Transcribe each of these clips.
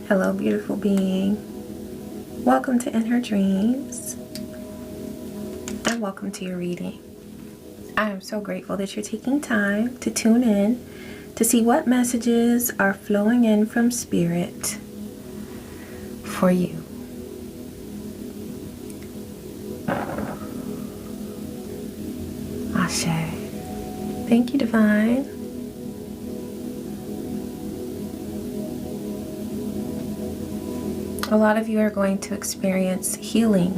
Hello, beautiful being. Welcome to In Her Dreams. And welcome to your reading. I am so grateful that you're taking time to tune in to see what messages are flowing in from Spirit for you. Ashe. Thank you, Divine. A lot of you are going to experience healing.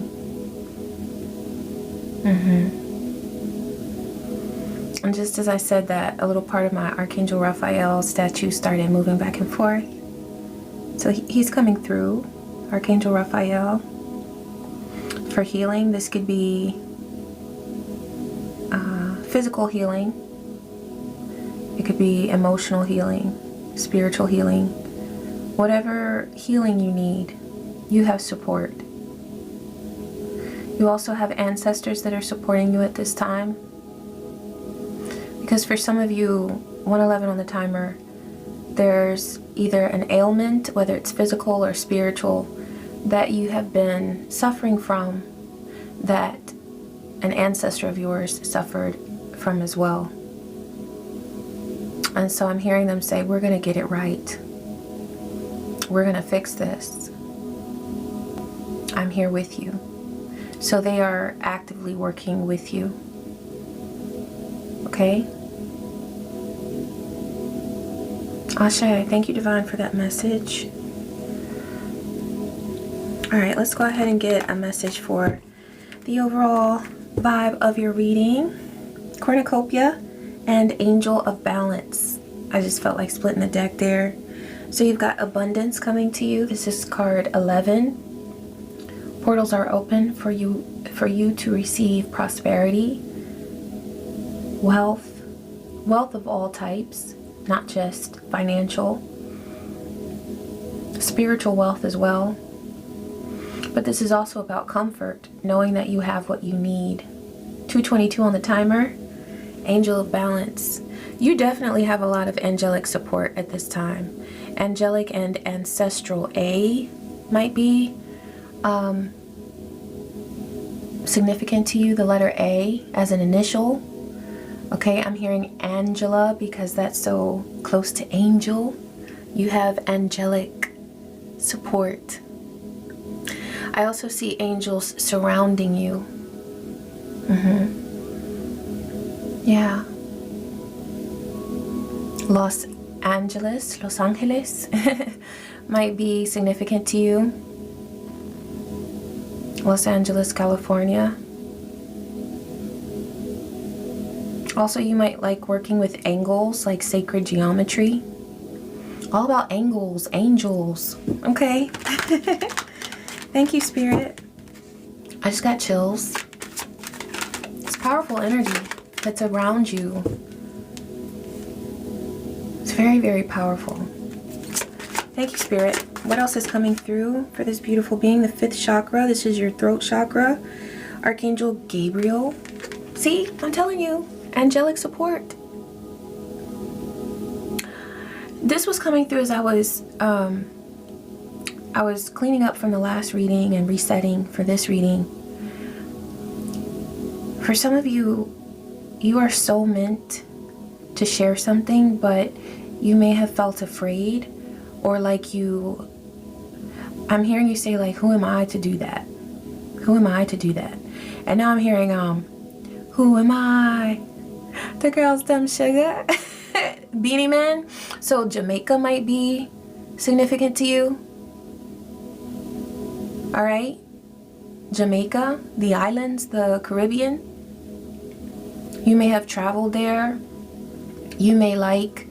And just as I said that, a little part of my Archangel Raphael statue started moving back and forth. So he's coming through, Archangel Raphael, for healing. This could be physical healing. It could be emotional healing, spiritual healing. Whatever healing you need, you have support. You also have ancestors that are supporting you at this time. Because for some of you, 111 on the timer, there's either an ailment, whether it's physical or spiritual, that you have been suffering from, that an ancestor of yours suffered from as well. And so I'm hearing them say, we're going to get it right. We're going to fix this. I'm here with you. So they are actively working with you. Okay? Ashe, thank you, Divine, for that message. Alright, let's go ahead and get a message for the overall vibe of your reading. Cornucopia and Angel of Balance. I just felt like splitting the deck there. So you've got abundance coming to you. This is card 11. Portals are open for you to receive prosperity, wealth of all types, not just financial, spiritual wealth as well. But this is also about comfort, knowing that you have what you need. 222 on the timer, Angel of Balance. You definitely have a lot of angelic support at this time. Angelic and Ancestral A might be significant to you, the letter A as an initial. Okay, I'm hearing Angela because that's so close to angel. You have angelic support. I also see angels surrounding you. Yeah. Los Angeles might be significant to you. Los Angeles, California. Also, you might like working with angles, like sacred geometry. All about angles, angels. Okay. Thank you, Spirit. I just got chills. It's powerful energy that's around you. It's very, very powerful. Thank you, Spirit. What else is coming through for this beautiful being? The 5th chakra. This is your throat chakra. Archangel Gabriel. See, I'm telling you, angelic support. This was coming through as I was cleaning up from the last reading and resetting for this reading. For some of you, you are so meant to share something, but you may have felt afraid, or like I'm hearing you say like, who am I to do that? Who am I to do that? And now I'm hearing, who am I? The girl's dumb sugar. Beanie Man. So Jamaica might be significant to you. All right. Jamaica, the islands, the Caribbean. You may have traveled there. You may like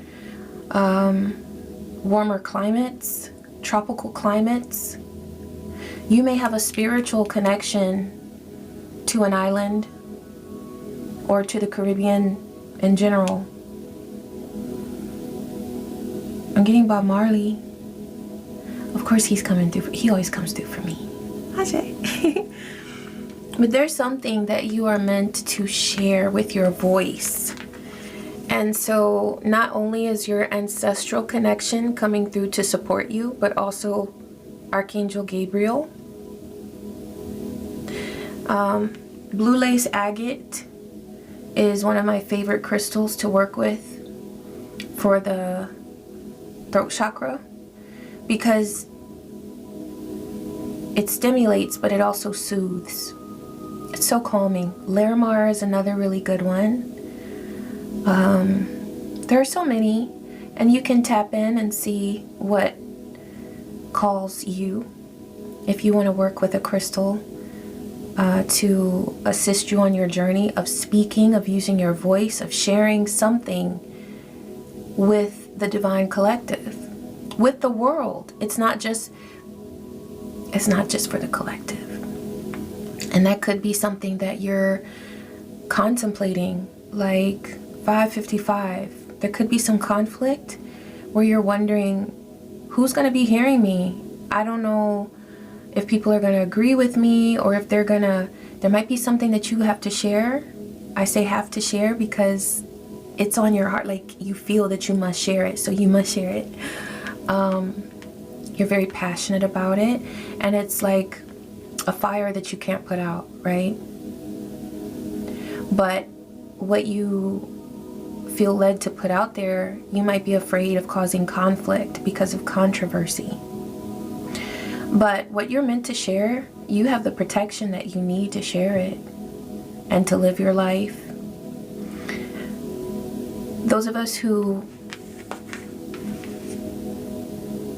warmer climates, tropical climates. You may have a spiritual connection to an island or to the Caribbean in general. I'm getting Bob Marley. Of course he's coming through. He always comes through for me. Ajay. But there's something that you are meant to share with your voice. And so not only is your ancestral connection coming through to support you, but also Archangel Gabriel. Blue lace agate is one of my favorite crystals to work with for the throat chakra, because it stimulates, but it also soothes. It's so calming. Larimar is another really good one. There are so many, and you can tap in and see what calls you if you want to work with a crystal to assist you on your journey of speaking, of using your voice, of sharing something with the divine collective, with the world. It's not just for the collective. And that could be something that you're contemplating, like 555. There could be some conflict where you're wondering, who's going to be hearing me? I don't know if people are going to agree with me, or if there might be something that you have to share. I say have to share because it's on your heart, like you feel that you must share it, so you must share it. You're very passionate about it, and it's like a fire that you can't put out, right? But what you feel led to put out there, you might be afraid of causing conflict because of controversy. But what you're meant to share, you have the protection that you need to share it and to live your life. Those of us who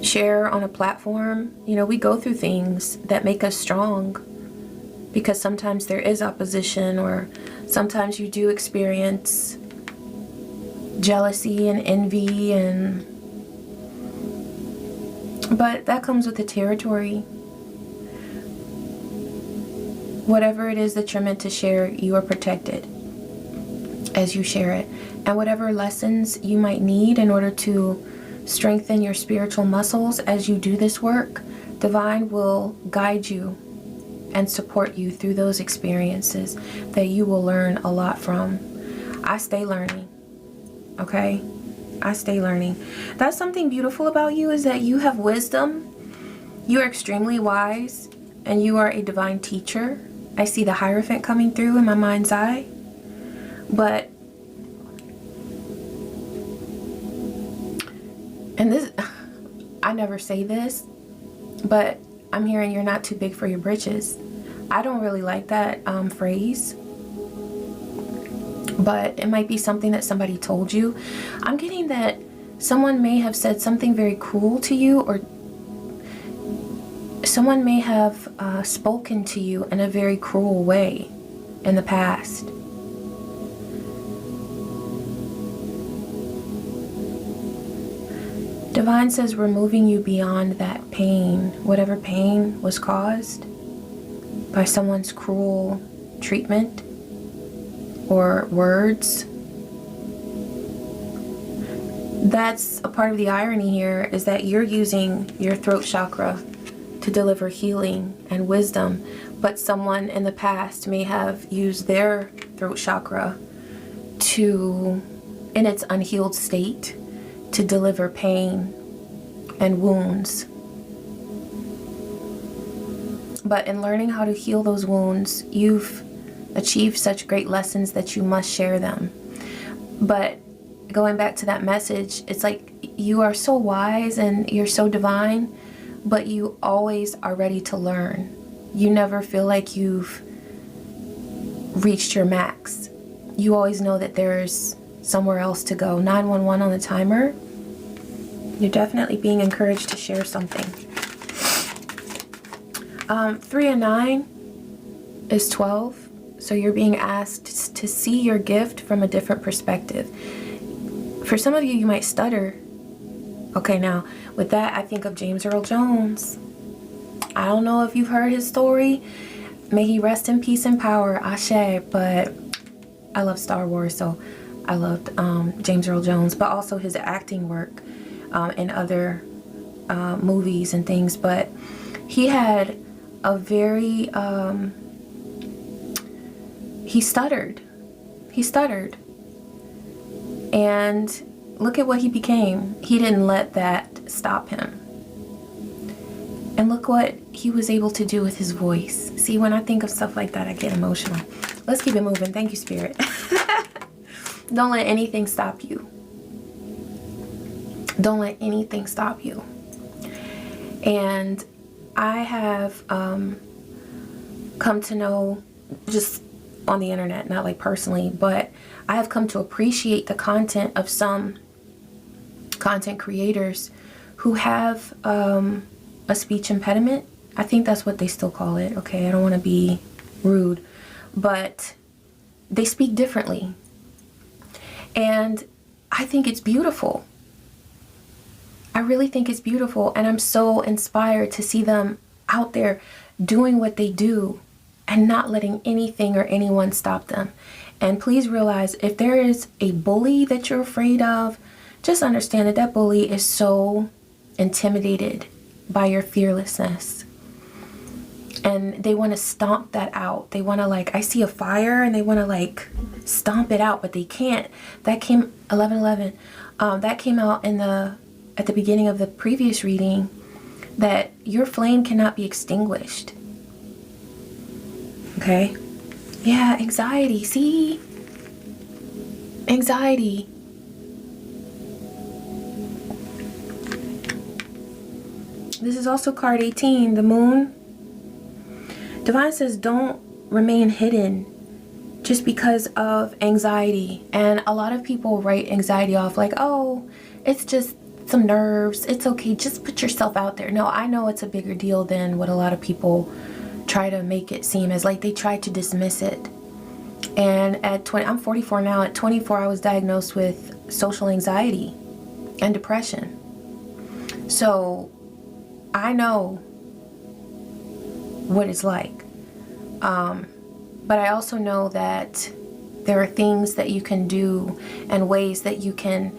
share on a platform, we go through things that make us strong, because sometimes there is opposition, or sometimes you do experience jealousy and envy, but that comes with the territory. Whatever it is that you're meant to share, you are protected as you share it. And whatever lessons you might need in order to strengthen your spiritual muscles as you do this work, Divine will guide you and support you through those experiences that you will learn a lot from. I stay learning, okay? I stay learning. That's something beautiful about you, is that you have wisdom. You are extremely wise, and you are a divine teacher. I see the Hierophant coming through in my mind's eye. But, and this, I never say this, but I'm hearing you're not too big for your britches. I don't really like that phrase, but it might be something that somebody told you. I'm getting that someone may have said something very cruel to you, or someone may have spoken to you in a very cruel way in the past. Divine says we're moving you beyond that pain, whatever pain was caused by someone's cruel treatment or words. That's a part of the irony here, is that you're using your throat chakra to deliver healing and wisdom, but someone in the past may have used their throat chakra to, in its unhealed state, to deliver pain and wounds. But in learning how to heal those wounds, you've achieved such great lessons that you must share them. But going back to that message, it's like you are so wise and you're so divine, but you always are ready to learn. You never feel like you've reached your max. You always know that there's somewhere else to go. 911 on the timer. You're definitely being encouraged to share something. 3 and 9 is 12. So you're being asked to see your gift from a different perspective. For some of you, you might stutter. Okay, now with that, I think of James Earl Jones. I don't know if you've heard his story. May he rest in peace and power. Ashe. But I love Star Wars, so I loved James Earl Jones, but also his acting work in other movies and things. But he had a very he stuttered. And look at what he became. He didn't let that stop him. And look what he was able to do with his voice. See, when I think of stuff like that, I get emotional. Let's keep it moving. Thank you, Spirit. Don't let anything stop you. Don't let anything stop you. And I have come to know, just on the internet, not like personally, but I have come to appreciate the content of some content creators who have a speech impediment. I think that's what they still call it. Okay, I don't want to be rude, but they speak differently. And I think it's beautiful. I really think it's beautiful, and I'm so inspired to see them out there doing what they do and not letting anything or anyone stop them. And please realize, if there is a bully that you're afraid of, just understand that that bully is so intimidated by your fearlessness. And they want to stomp that out. They want to, like, I see a fire and they want to like stomp it out, but they can't. That came 11:11. That came out at the beginning of the previous reading, that your flame cannot be extinguished. Okay? Yeah, anxiety. See? Anxiety. This is also card 18, the moon. Divine says don't remain hidden just because of anxiety. And a lot of people write anxiety off like, oh, it's just some nerves. It's okay. Just put yourself out there. No, I know it's a bigger deal than what a lot of people try to make it seem as. Like, they try to dismiss it. And at 20, I'm 44 now. At 24, I was diagnosed with social anxiety and depression. So I know what it's like. But I also know that there are things that you can do and ways that you can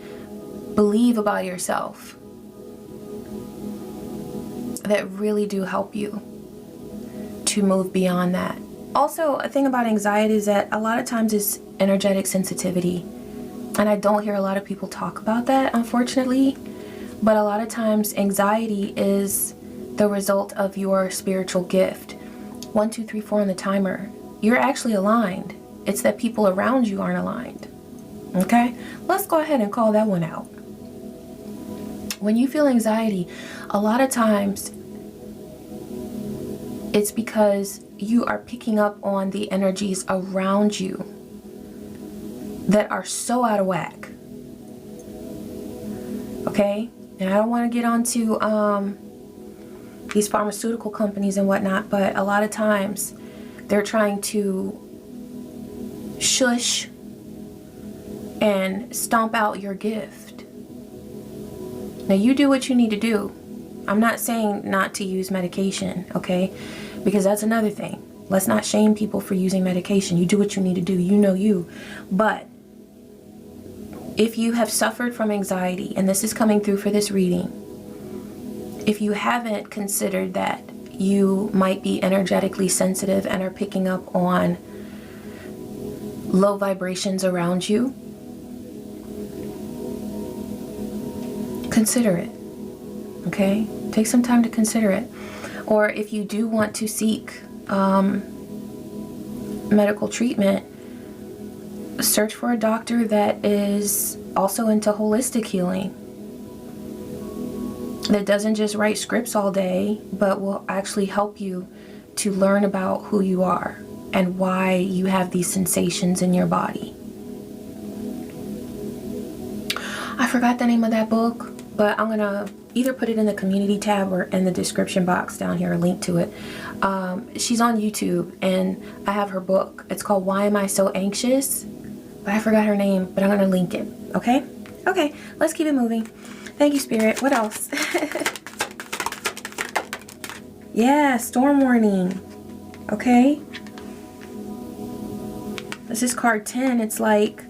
believe about yourself that really do help you to move beyond that. Also, a thing about anxiety is that a lot of times it's energetic sensitivity. And I don't hear a lot of people talk about that, unfortunately. But a lot of times anxiety is the result of your spiritual gift. 1, 2, 3, 4 on the timer. You're actually aligned. It's that people around you aren't aligned. Okay? Let's go ahead and call that one out. When you feel anxiety, a lot of times it's because you are picking up on the energies around you that are so out of whack. Okay? And I don't want to get onto these pharmaceutical companies and whatnot, but a lot of times they're trying to shush and stomp out your gift. Now, you do what you need to do. I'm not saying not to use medication, okay? Because that's another thing. Let's not shame people for using medication. You do what you need to do. You know you. But if you have suffered from anxiety, and this is coming through for this reading, if you haven't considered that you might be energetically sensitive and are picking up on low vibrations around you, consider it. Okay? Take some time to consider it. Or if you do want to seek medical treatment, search for a doctor that is also into holistic healing, that doesn't just write scripts all day, but will actually help you to learn about who you are and why you have these sensations in your body. I forgot the name of that book, but I'm gonna either put it in the community tab or in the description box down here, a link to it. She's on YouTube, and I have her book. It's called Why Am I So Anxious? But I forgot her name, but I'm gonna link it. Okay? Okay, let's keep it moving. Thank you, Spirit. What else? Yeah, storm warning. Okay? This is card 10. It's like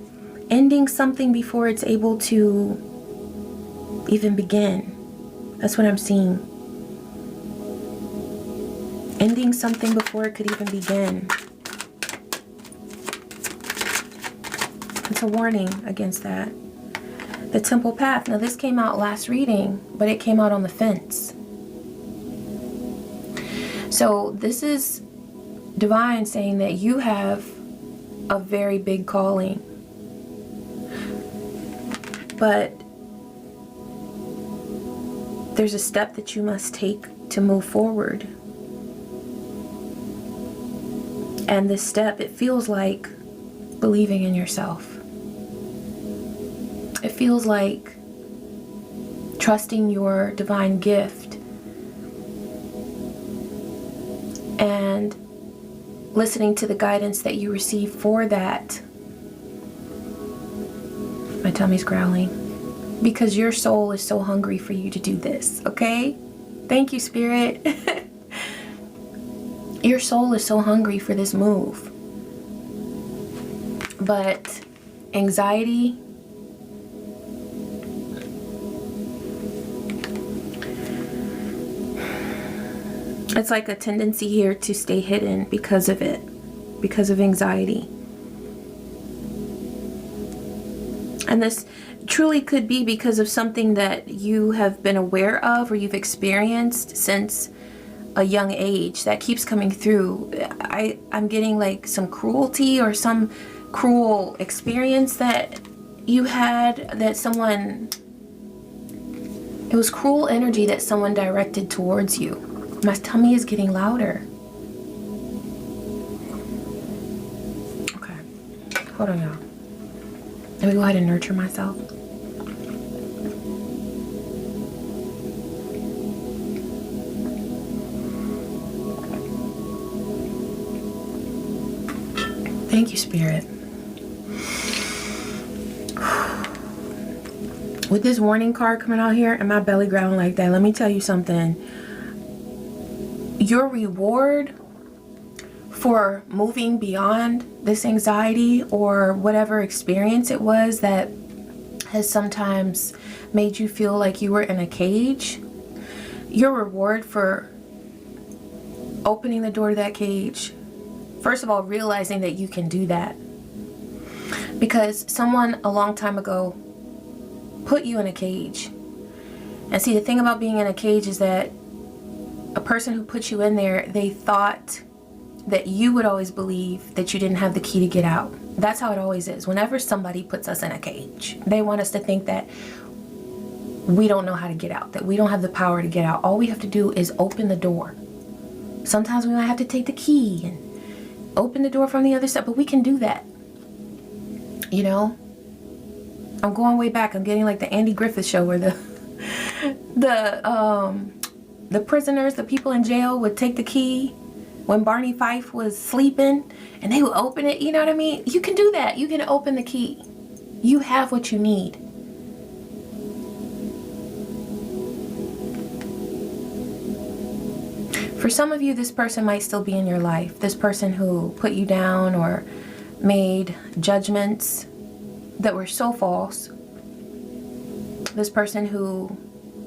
ending something before it's able to even begin. That's what I'm seeing. Ending something before it could even begin. It's a warning against that. The Temple Path. Now this came out last reading, but it came out on the fence. So this is divine saying that you have a very big calling. But there's a step that you must take to move forward. And this step, it feels like believing in yourself. It feels like trusting your divine gift and listening to the guidance that you receive for that. My tummy's growling. Because your soul is so hungry for you to do this, okay? Thank you, Spirit. Your soul is so hungry for this move. But anxiety, it's like a tendency here to stay hidden because of it, because of anxiety. And this truly could be because of something that you have been aware of or you've experienced since a young age that keeps coming through. I'm getting like some cruelty or some cruel experience that you had, that someone, it was cruel energy that someone directed towards you. My tummy is getting louder. Okay, hold on, y'all. Let me go ahead and nurture myself. Thank you, Spirit. With this warning card coming out here and my belly growling like that, let me tell you something. Your reward for moving beyond this anxiety or whatever experience it was that has sometimes made you feel like you were in a cage, your reward for opening the door to that cage, first of all, realizing that you can do that. Because someone a long time ago put you in a cage. And see, the thing about being in a cage is that a person who put you in there, they thought that you would always believe that you didn't have the key to get out. That's how it always is. Whenever somebody puts us in a cage, they want us to think that we don't know how to get out, that we don't have the power to get out. All we have to do is open the door. Sometimes we might have to take the key and open the door from the other side, but we can do that. You know? I'm going way back. I'm getting like the Andy Griffith show where the prisoners, the people in jail would take the key when Barney Fife was sleeping and they would open it. You know what I mean? You can do that. You can open the key. You have what you need. For some of you, this person might still be in your life. This person who put you down or made judgments that were so false. This person who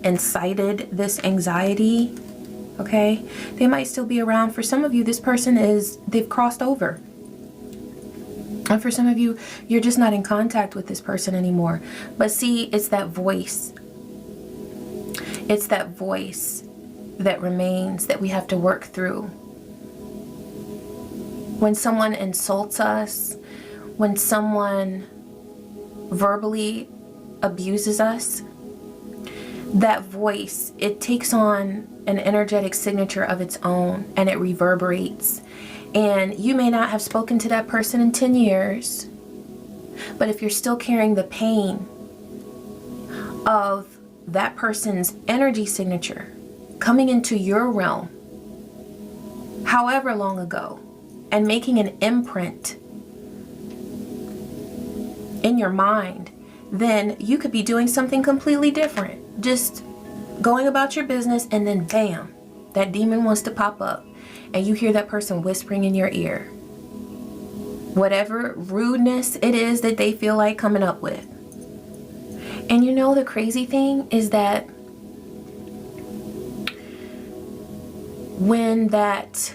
incited this anxiety, okay? They might still be around. For some of you, this person they've crossed over. And for some of you, you're just not in contact with this person anymore. But see, it's that voice. It's that voice that remains that we have to work through. When someone insults us, when someone verbally abuses us, that voice, it takes on an energetic signature of its own and it reverberates. And you may not have spoken to that person in 10 years, but if you're still carrying the pain of that person's energy signature coming into your realm, however long ago, and making an imprint in your mind, then you could be doing something completely different. Just going about your business, and then bam, that demon wants to pop up and you hear that person whispering in your ear whatever rudeness it is that they feel like coming up with. And you know, the crazy thing is that when that,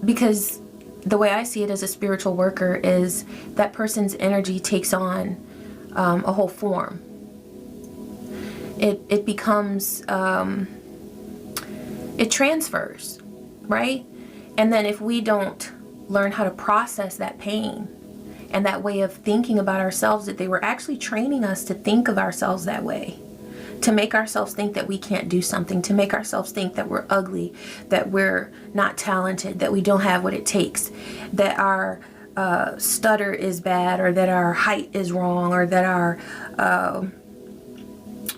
because the way I see it as a spiritual worker is that person's energy takes on a whole form. it becomes, it transfers, right? And then if we don't learn how to process that pain and that way of thinking about ourselves, that they were actually training us to think of ourselves that way, to make ourselves think that we can't do something, to make ourselves think that we're ugly, that we're not talented, that we don't have what it takes, that our stutter is bad, or that our height is wrong, or that our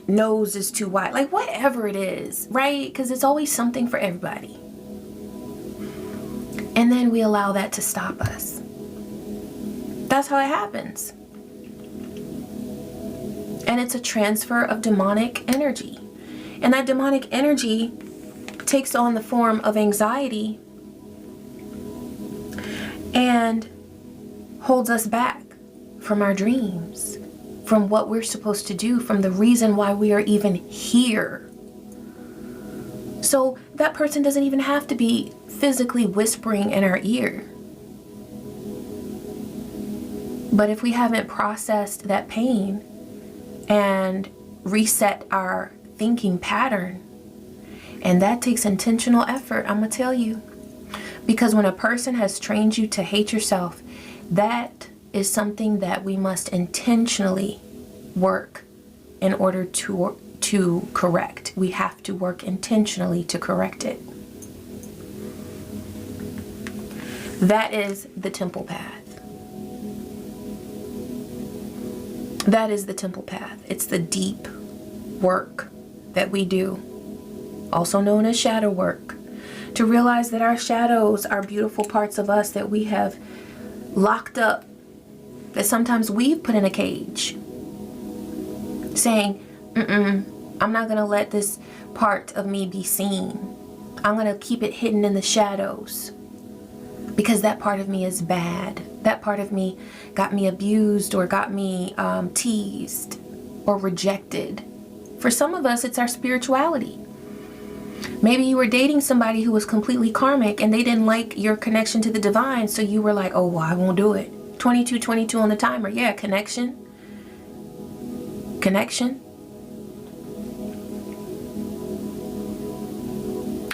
nose is too wide, like whatever it is, right? Because it's always something for everybody. And then we allow that to stop us. That's how it happens. And it's a transfer of demonic energy. And that demonic energy takes on the form of anxiety and holds us back from our dreams, from what we're supposed to do, from the reason why we are even here. So that person doesn't even have to be physically whispering in our ear. But if we haven't processed that pain and reset our thinking pattern, and that takes intentional effort, I'm gonna tell you. Because when a person has trained you to hate yourself, that is something that we must intentionally work in order to correct. We have to work intentionally to correct it. That is the temple path. That is the temple path. It's the deep work that we do, also known as shadow work, to realize that our shadows are beautiful parts of us that we have locked up, that sometimes we've put in a cage, saying, I'm not going to let this part of me be seen. I'm going to keep it hidden in the shadows because that part of me is bad. That part of me got me abused, or got me teased or rejected. For some of us, it's our spirituality. Maybe you were dating somebody who was completely karmic and they didn't like your connection to the divine, so you were like, oh, well, I won't do it. 22 on the timer. Yeah, connection.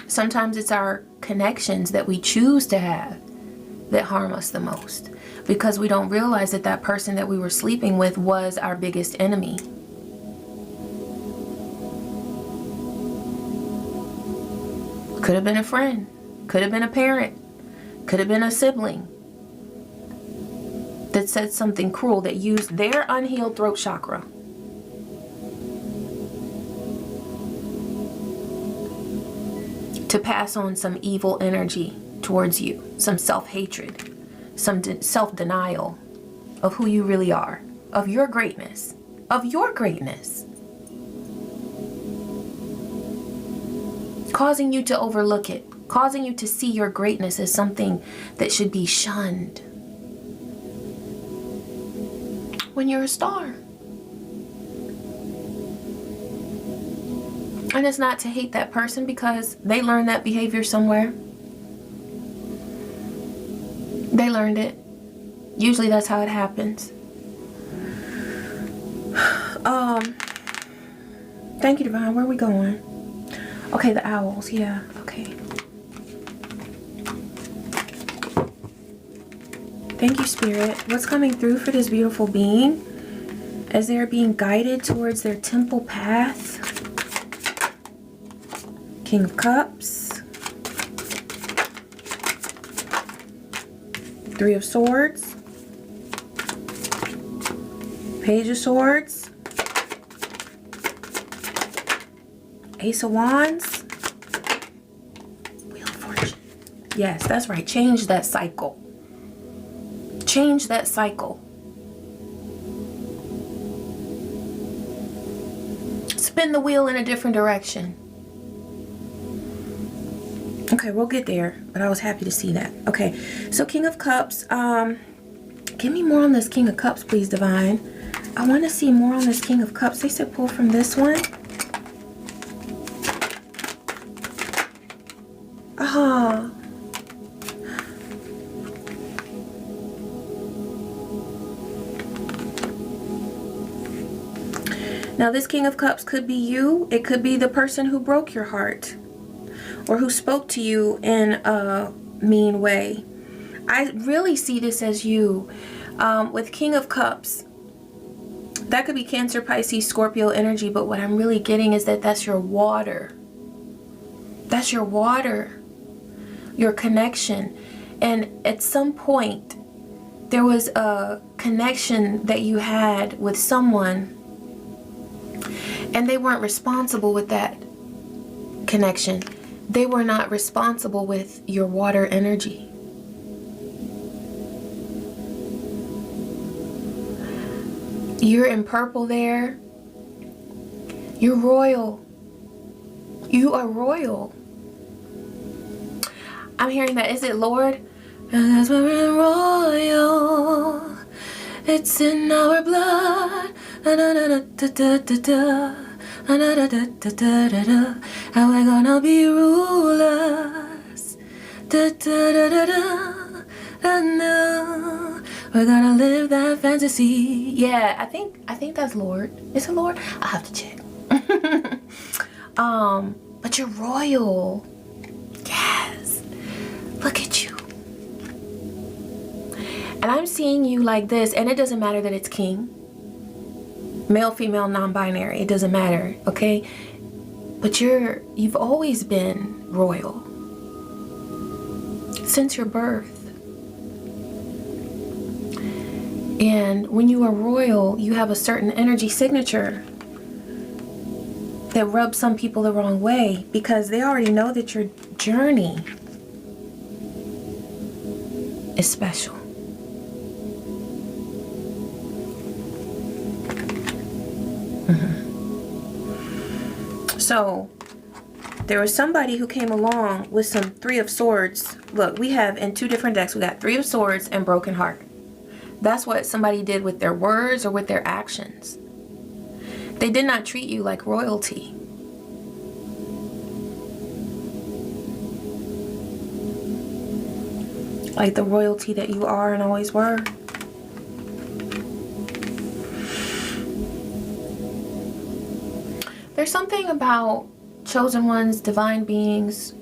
Sometimes it's our connections that we choose to have that harm us the most, because we don't realize that that person that we were sleeping with was our biggest enemy. Could have been a friend, could have been a parent, could have been a sibling that said something cruel, that used their unhealed throat chakra to pass on some evil energy towards you, some self-hatred, some self-denial of who you really are, of your greatness, causing you to overlook it, causing you to see your greatness as something that should be shunned when you're a star. And it's not to hate that person because they learned that behavior somewhere. They learned it. Usually that's how it happens. Thank you, Divine. Where are we going? Okay, the owls. Yeah, okay. Thank you, Spirit. What's coming through for this beautiful being as they're being guided towards their temple path? King of Cups. Three of Swords. Page of Swords. Ace of Wands. Wheel of Fortune. Yes, that's right. Change that cycle. Change that cycle. Spin the wheel in a different direction. Okay, we'll get there, but I was happy to see that. Okay, so King of Cups. Give me more on this King of Cups, please, Divine. I want to see more on this King of Cups. They said pull from this one. Now this King of Cups could be you. It could be the person who broke your heart or who spoke to you in a mean way. I really see this as you. With King of Cups, that could be Cancer, Pisces, Scorpio energy, but what I'm really getting is that that's your water. That's your water, your connection. And at some point, there was a connection that you had with someone, and they weren't responsible with that connection. They were not responsible with your water energy. You're in purple there. You're royal. You are royal. I'm hearing that. Is it Lord? Because we're royal. It's in our blood. And we're gonna be rulers. We're gonna live that fantasy. Yeah, I think that's Lord. Is it Lord? I'll have to check. But you're royal. Yes. Look at you. And I'm seeing you like this, and it doesn't matter that it's king. Male, female, non-binary. It doesn't matter, okay? But you've always been royal. Since your birth. And when you are royal, you have a certain energy signature that rubs some people the wrong way because they already know that your journey is special. So there was somebody who came along with some Three of Swords. Look, we have in two different decks, we got Three of Swords and Broken Heart. That's what somebody did with their words or with their actions. They did not treat you like royalty. Like the royalty that you are and always were. There's something about chosen ones, divine beings,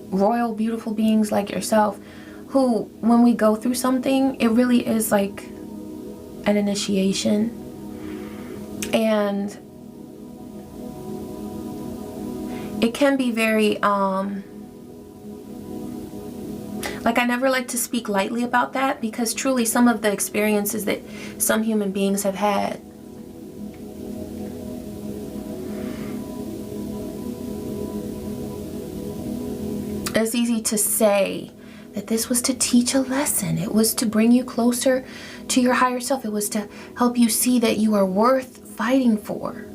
royal, beautiful beings like yourself, who, when we go through something, it really is like an initiation. And it can be very, like I never like to speak lightly about that because truly some of the experiences that some human beings have had, it's easy to say that this was to teach a lesson. It was to bring you closer to your higher self. It was to help you see that you are worth fighting for.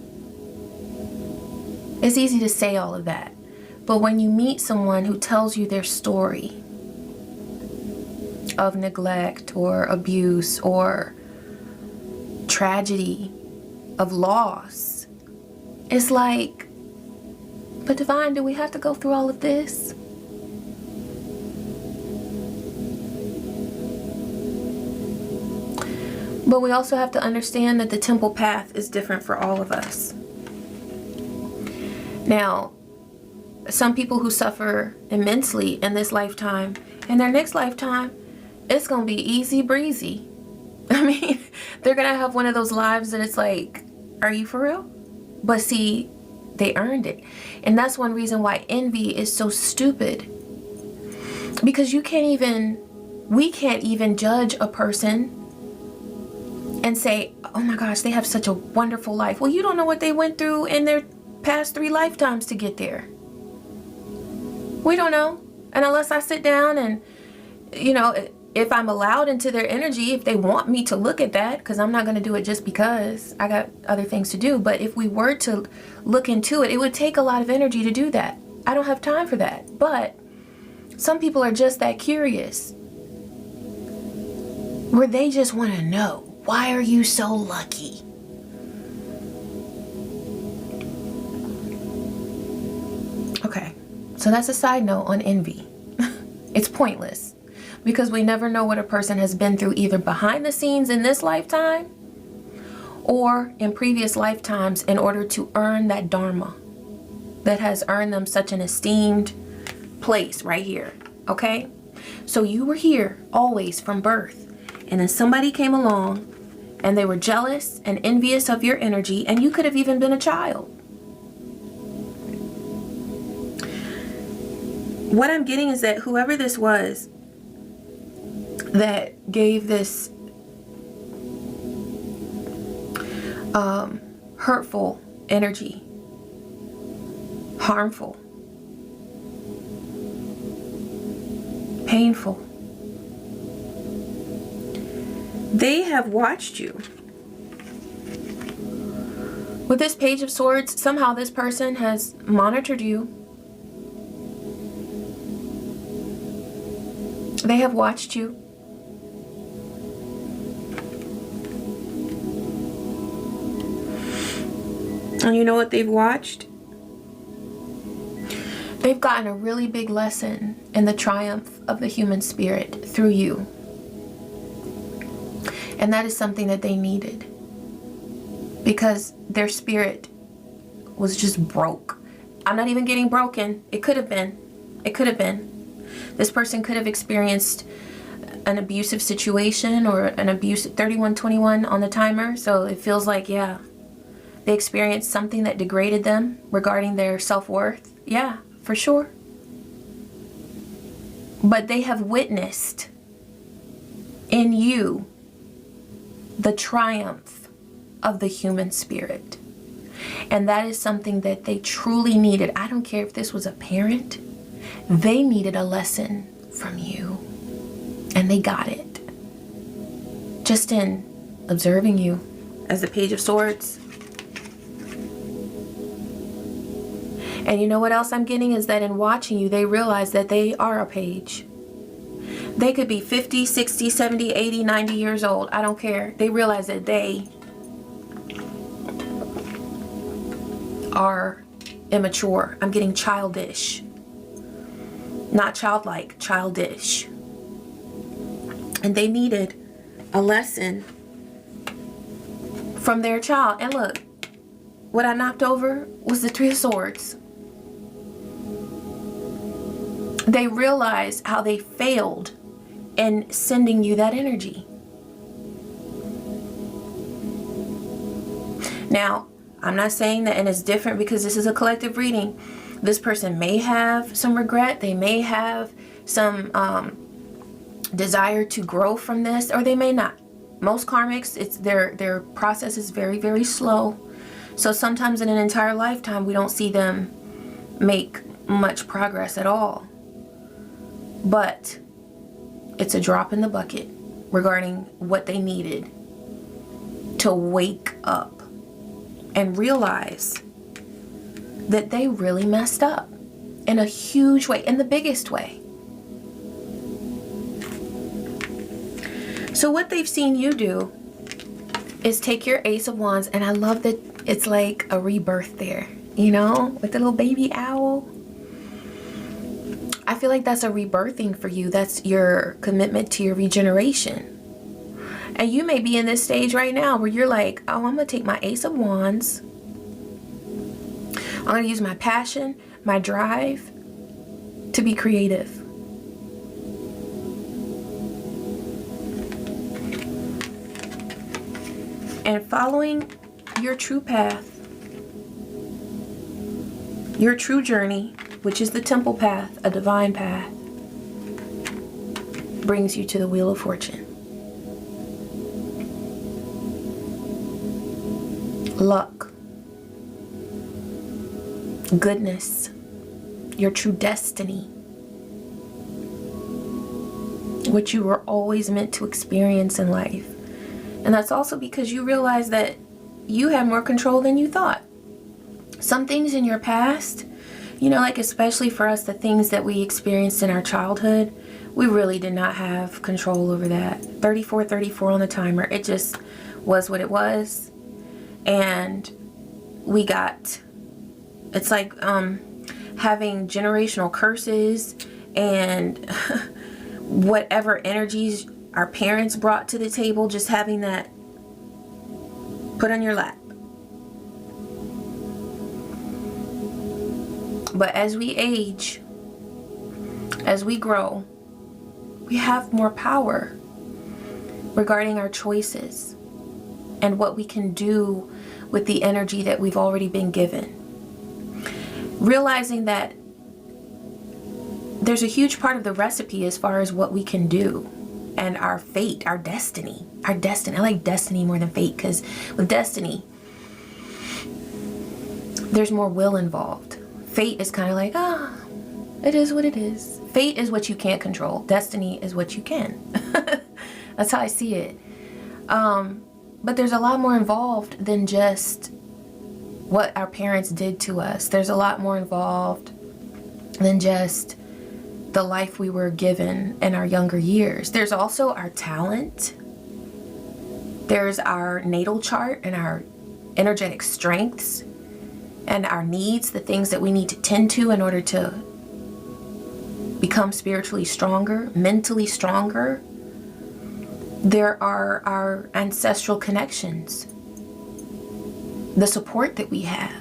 It's easy to say all of that. But when you meet someone who tells you their story of neglect or abuse or tragedy, of loss, it's like, but divine, do we have to go through all of this? But we also have to understand that the temple path is different for all of us. Now, some people who suffer immensely in this lifetime, in their next lifetime, it's going to be easy breezy. I mean, they're going to have one of those lives that it's like, are you for real? But see, they earned it. And that's one reason why envy is so stupid. Because we can't even judge a person and say, oh my gosh, they have such a wonderful life. Well, you don't know what they went through in their past 3 lifetimes to get there. We don't know. And unless I sit down and, you know, if I'm allowed into their energy, if they want me to look at that, because I'm not going to do it just because I got other things to do. But if we were to look into it, it would take a lot of energy to do that. I don't have time for that. But some people are just that curious, where they just want to know. Why are you so lucky? Okay, so that's a side note on envy. It's pointless because we never know what a person has been through either behind the scenes in this lifetime or in previous lifetimes in order to earn that dharma that has earned them such an esteemed place right here. Okay? So you were here always from birth, and then somebody came along and they were jealous and envious of your energy, and you could have even been a child. What I'm getting is that whoever this was that gave this hurtful energy, harmful, painful, they have watched you. With this Page of Swords, somehow this person has monitored you. They have watched you. And you know what they've watched? They've gotten a really big lesson in the triumph of the human spirit through you. And that is something that they needed, because their spirit was just broke. I'm not even getting broken. It could have been. It could have been. This person could have experienced an abusive situation or an abuse. 3121 on the timer. So it feels like, yeah, they experienced something that degraded them regarding their self-worth. Yeah, for sure. But they have witnessed in you the triumph of the human spirit. And that is something that they truly needed. I don't care if this was a parent. They needed a lesson from you. And they got it. Just in observing you as the Page of Swords. And you know what else I'm getting is that in watching you, they realize that they are a page. They could be 50, 60, 70, 80, 90 years old. I don't care. They realize that they are immature. I'm getting childish. Not childlike, childish. And they needed a lesson from their child. And look, what I knocked over was the Three of Swords. They realized how they failed in sending you that energy. Now, I'm not saying that, and it's different because this is a collective reading. This person may have some regret. They may have some desire to grow from this, or they may not. Most karmics, it's their process is very, very slow. So sometimes in an entire lifetime, we don't see them make much progress at all. But it's a drop in the bucket regarding what they needed to wake up and realize that they really messed up in a huge way, in the biggest way. So what they've seen you do is take your Ace of Wands, and I love that it's like a rebirth there, you know, with the little baby owl. I feel like that's a rebirthing for you. That's your commitment to your regeneration. And you may be in this stage right now where you're like, oh, I'm going to take my Ace of Wands. I'm going to use my passion, my drive to be creative. And following your true path, your true journey, which is the temple path, a divine path, brings you to the Wheel of Fortune. Luck, goodness, your true destiny, what you were always meant to experience in life. And that's also because you realize that you have more control than you thought. Some things in your past, you know, like especially for us, the things that we experienced in our childhood, we really did not have control over that. 34 on the timer. It just was what it was. And we got, it's like having generational curses and whatever energies our parents brought to the table, just having that Put on your lap. But as we age, as we grow, we have more power regarding our choices and what we can do with the energy that we've already been given. Realizing that there's a huge part of the recipe as far as what we can do and our fate, our destiny. I like destiny more than fate, because with destiny, there's more will involved. Fate is kind of like, it is what it is. Fate is what you can't control. Destiny is what you can. That's how I see it. But there's a lot more involved than just what our parents did to us. There's a lot more involved than just the life we were given in our younger years. There's also our talent. There's our natal chart and our energetic strengths and our needs, the things that we need to tend to in order to become spiritually stronger, mentally stronger. There are our ancestral connections, the support that we have,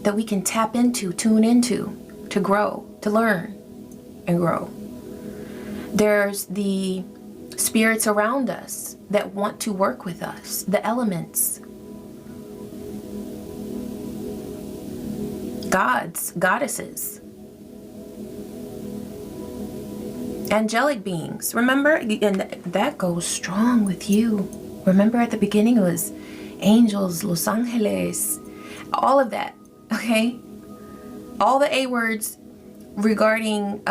that we can tap into, tune into, to grow, to learn and grow. There's the spirits around us that want to work with us, the elements, gods, goddesses, angelic beings. Remember, and that goes strong with you. Remember at the beginning it was angels, Los Angeles, all of that, okay? All the A words regarding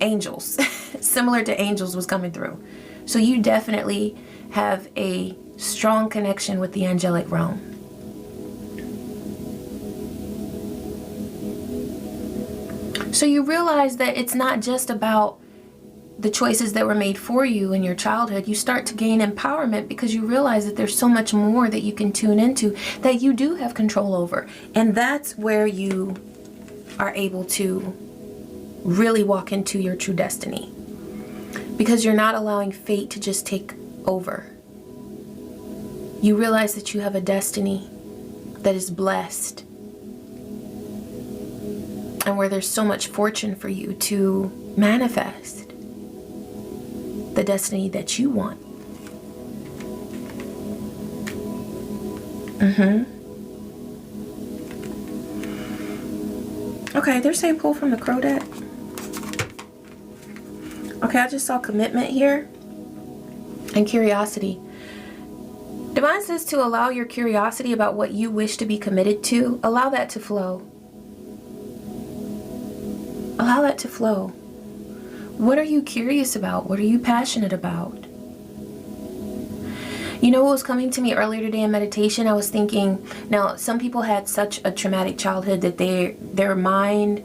angels, similar to angels, was coming through. So you definitely have a strong connection with the angelic realm. So you realize that it's not just about the choices that were made for you in your childhood. You start to gain empowerment because you realize that there's so much more that you can tune into that you do have control over. And that's where you are able to really walk into your true destiny, because you're not allowing fate to just take over. You realize that you have a destiny that is blessed, and where there's so much fortune for you to manifest the destiny that you want. Okay, they're saying pull from the Crow deck. Okay, I just saw commitment here and curiosity. Divine says to allow your curiosity about what you wish to be committed to, allow that to flow. Allow that to flow. What are you curious about? What are you passionate about? You know what was coming to me earlier today in meditation? I was thinking, now some people had such a traumatic childhood that their mind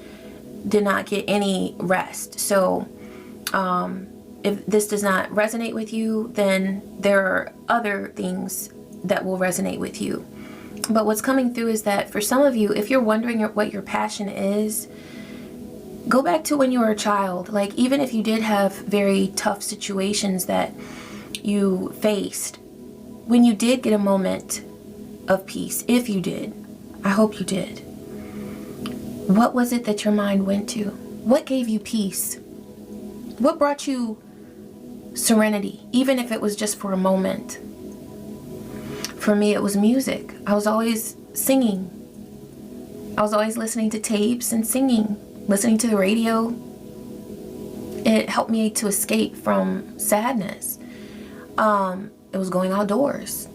did not get any rest. So if this does not resonate with you, then there are other things that will resonate with you. But what's coming through is that for some of you, if you're wondering what your passion is, go back to when you were a child. Like, even if you did have very tough situations that you faced, when you did get a moment of peace, if you did, I hope you did, what was it that your mind went to? What gave you peace? What brought you serenity, even if it was just for a moment? For me, it was music. I was always singing. I was always listening to tapes and singing, listening to the radio. It helped me to escape from sadness. It was going outdoors.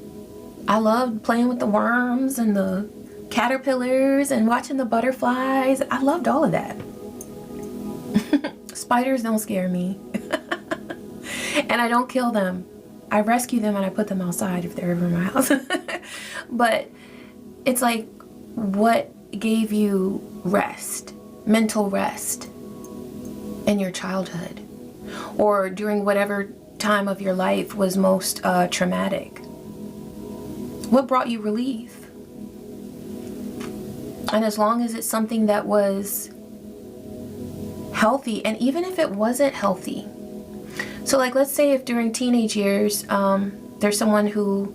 I loved playing with the worms and the caterpillars and watching the butterflies. I loved all of that. Spiders don't scare me. And I don't kill them. I rescue them and I put them outside if they're ever in my house. But it's like, what gave you rest, mental rest in your childhood, or during whatever time of your life was most traumatic? What brought you relief? And as long as it's something that was healthy, and even if it wasn't healthy, so like, let's say if during teenage years there's someone who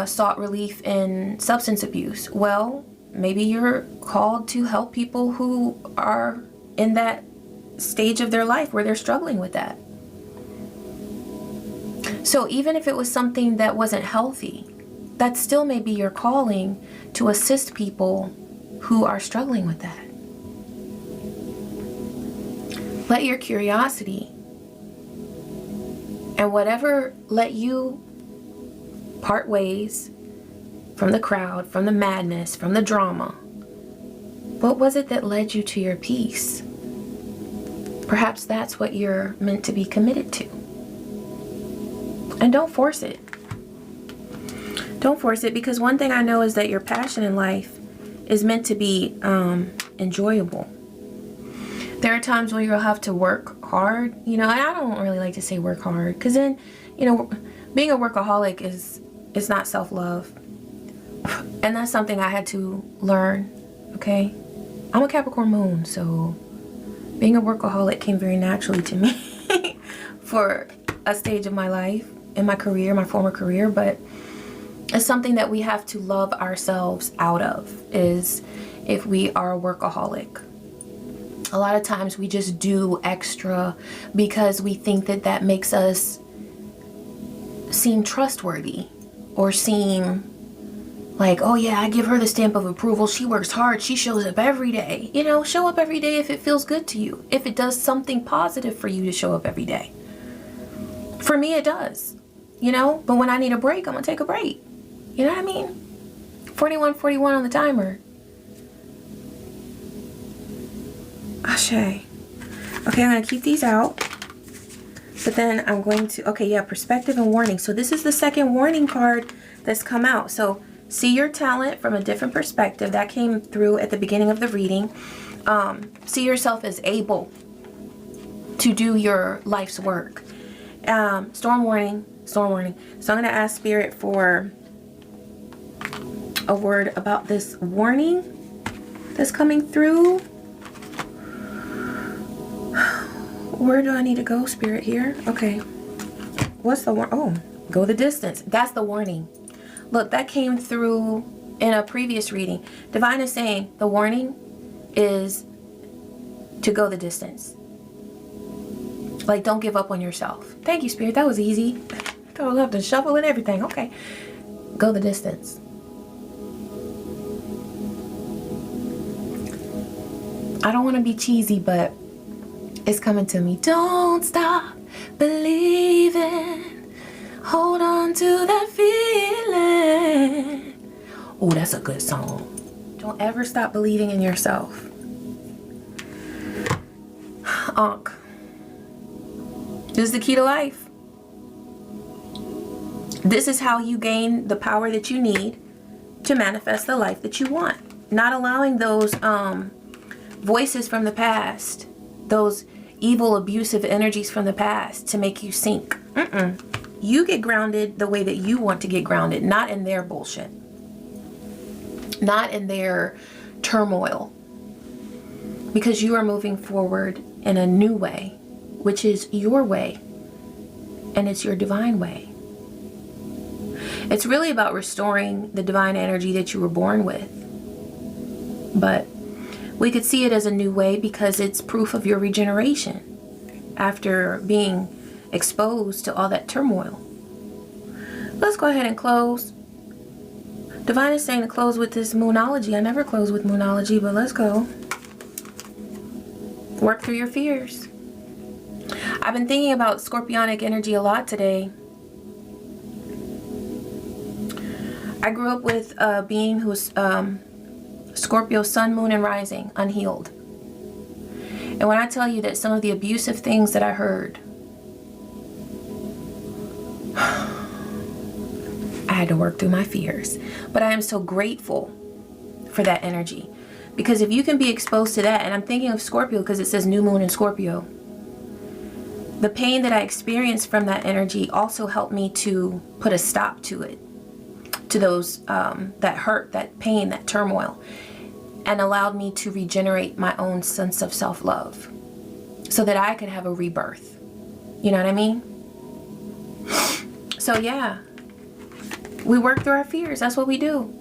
sought relief in substance abuse. Well, maybe you're called to help people who are in that stage of their life where they're struggling with that. So even if it was something that wasn't healthy, that still may be your calling to assist people who are struggling with that. Let your curiosity and whatever let you part ways from the crowd, from the madness, from the drama. What was it that led you to your peace? Perhaps that's what you're meant to be committed to. And don't force it. Don't force it, because one thing I know is that your passion in life is meant to be enjoyable. There are times when you'll have to work hard, you know, and I don't really like to say work hard, because then, you know, being a workaholic is not self-love. And that's something I had to learn, okay? I'm a Capricorn moon, so being a workaholic came very naturally to me for a stage of my life, in my career, my former career, but it's something that we have to love ourselves out of, is if we are a workaholic. A lot of times we just do extra because we think that that makes us seem trustworthy, or seem like, oh yeah, I give her the stamp of approval. She works hard. She shows up every day. You know, show up every day if it feels good to you. If it does something positive for you to show up every day. For me, it does. You know, but when I need a break, I'm going to take a break. You know what I mean? 41:41 on the timer. Ashe. Okay, I'm going to keep these out. But then I'm going to, okay, yeah, perspective and warning. So this is the second warning card that's come out. So see your talent from a different perspective. That came through at the beginning of the reading. See yourself as able to do your life's work. Storm warning, storm warning. So I'm going to ask Spirit for a word about this warning that's coming through. Where do I need to go, Spirit, here? Okay. What's the warning? Oh, go the distance. That's the warning. Look, that came through in a previous reading. Divine is saying the warning is to go the distance. Like, don't give up on yourself. Thank you, Spirit. That was easy. I thought I would have to shuffle and everything. Okay. Go the distance. I don't want to be cheesy, but it's coming to me. Don't stop believing. Hold on to that feeling. Oh, that's a good song. Don't ever stop believing in yourself. Ankh. This is the key to life. This is how you gain the power that you need to manifest the life that you want. Not allowing those voices from the past, those evil, abusive energies from the past to make you sink. You get grounded the way that you want to get grounded, not in their bullshit, not in their turmoil, because you are moving forward in a new way, which is your way, and it's your divine way. It's really about restoring the divine energy that you were born with, but we could see it as a new way because it's proof of your regeneration after being exposed to all that turmoil. Let's go ahead and close. Divine is saying to close with this Moonology. I never close with Moonology, but let's go. Work through your fears. I've been thinking about Scorpionic energy a lot today. I grew up with a being who's Scorpio, sun, moon, and rising, unhealed. And when I tell you that some of the abusive things that I heard, I had to work through my fears. But I am so grateful for that energy. Because if you can be exposed to that, and I'm thinking of Scorpio because it says new moon in Scorpio, the pain that I experienced from that energy also helped me to put a stop to it. To those, that hurt, that pain, that turmoil, and allowed me to regenerate my own sense of self-love so that I could have a rebirth. You know what I mean? So yeah, We work through our fears. That's what we do.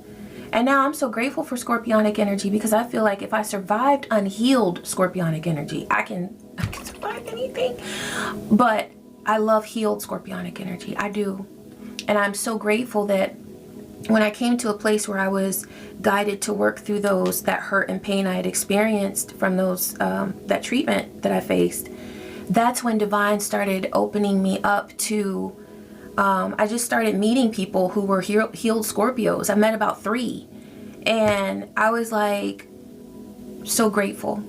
And now I'm so grateful for scorpionic energy, because I feel like if I survived unhealed scorpionic energy, I can survive anything. But I love healed scorpionic energy. I do. And I'm so grateful that when I came to a place where I was guided to work through that hurt and pain I had experienced from that treatment that I faced, that's when divine started opening me up to, I just started meeting people who were healed Scorpios. I met about 3, and I was like so grateful,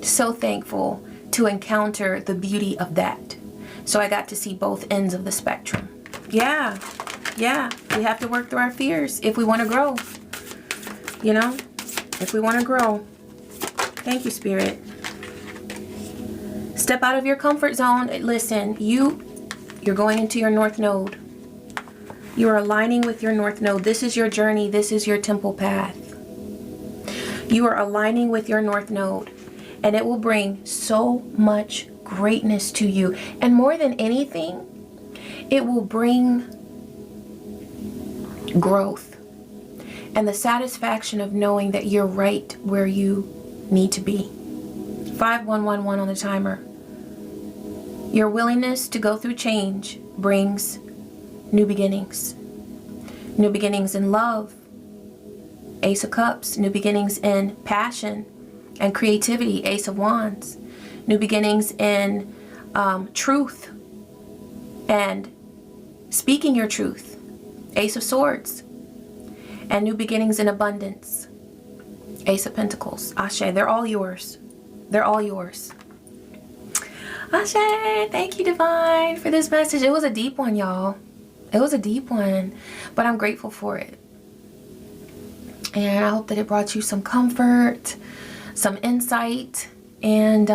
so thankful to encounter the beauty of that. So I got to see both ends of the spectrum. Yeah, we have to work through our fears if we want to grow, you know, if we want to grow. Thank you, Spirit. Step out of your comfort zone. Listen, you're going into your North Node. You are aligning with your North Node. This is your journey. This is your temple path. You are aligning with your North Node, and it will bring so much greatness to you. And more than anything, it will bring growth and the satisfaction of knowing that you're right where you need to be. 5111 on the timer. Your willingness to go through change brings new beginnings. New beginnings in love. Ace of Cups. New beginnings in passion and creativity. Ace of Wands. New beginnings in truth and speaking your truth. Ace of Swords. And new beginnings in abundance. Ace of Pentacles. Ashe. They're all yours. They're all yours. Ashe. Thank you, Divine, for this message. It was a deep one, y'all. It was a deep one, but I'm grateful for it. And I hope that it brought you some comfort, some insight, and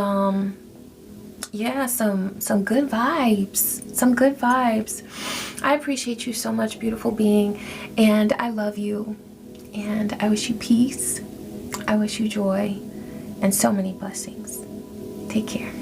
yeah, some good vibes. Some good vibes. I appreciate you so much, beautiful being, and I love you. And I wish you peace. I wish you joy and so many blessings. Take care.